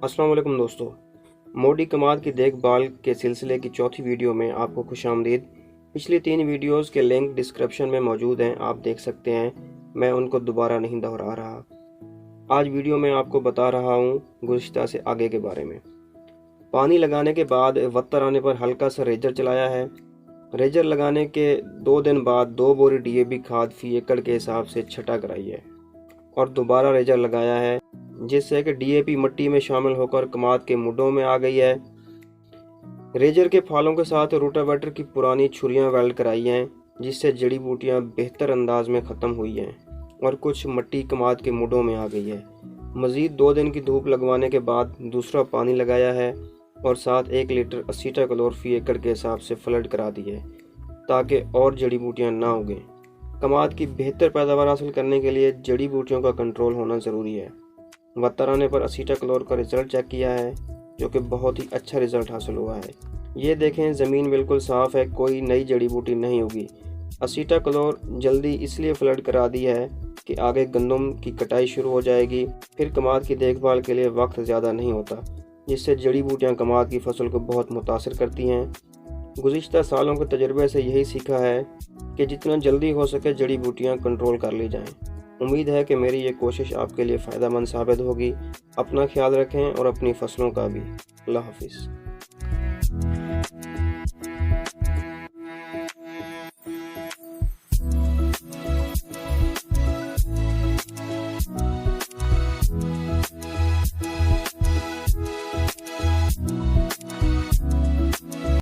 अस्सलाम वालेकुम दोस्तों। मोटी कमाद की देखभाल के सिलसिले की चौथी वीडियो में आपको खुशामदीद। पिछली 3 वीडियोस के लिंक डिस्क्रिप्शन में मौजूद हैं, आप देख सकते हैं। मैं उनको दोबारा नहीं दोहरा रहा। आज वीडियो में आपको बता रहा हूँ गुज़िश्ता से आगे के बारे में। पानी लगाने के बाद वत्तर आने पर हल्का सा रेजर चलाया है। रेजर लगाने के 2 दिन बाद 2 बोरी DAP खाद फी एकड़ के हिसाब से छटा कराई है और दोबारा रेजर लगाया है, जिससे कि DAP मिट्टी में शामिल होकर कमाद के मुड्ढों में आ गई है। रेजर के फालों के साथ रोटावेटर की पुरानी छुरियां वेल्ड कराई हैं, जिससे जड़ी बूटियां बेहतर अंदाज में ख़त्म हुई हैं और कुछ मिट्टी कमाद के मुड्ढों में आ गई है। मज़ीद 2 दिन की धूप लगवाने के बाद दूसरा पानी लगाया है और साथ 1 लीटर एसीटाक्लोर फी एकड़ के हिसाब से फ्लड करा दी है, ताकि और जड़ी बूटियाँ ना उगें। कमाद की बेहतर पैदावार हासिल करने के लिए जड़ी बूटियों का कंट्रोल होना ज़रूरी है। वत्तर आने पर एसीटाक्लोर का रिज़ल्ट चेक किया है, जो कि बहुत ही अच्छा रिज़ल्ट हासिल हुआ है। ये देखें, ज़मीन बिल्कुल साफ़ है, कोई नई जड़ी बूटी नहीं होगी। एसीटाक्लोर जल्दी इसलिए फ्लड करा दी है कि आगे गंदम की कटाई शुरू हो जाएगी, फिर कमाद की देखभाल के लिए वक्त ज़्यादा नहीं होता, जिससे जड़ी बूटियाँ कमाद की फसल को बहुत मुतासिर करती हैं। गुज़िश्ता सालों के तजर्बे से यही सीखा है कि जितना जल्दी हो सके जड़ी बूटियाँ कंट्रोल कर ली जाएँ। उम्मीद है कि मेरी ये कोशिश आपके लिए फ़ायदेमंद साबित होगी। अपना ख्याल रखें और अपनी फसलों का भी। अल्लाह हाफ़िज़।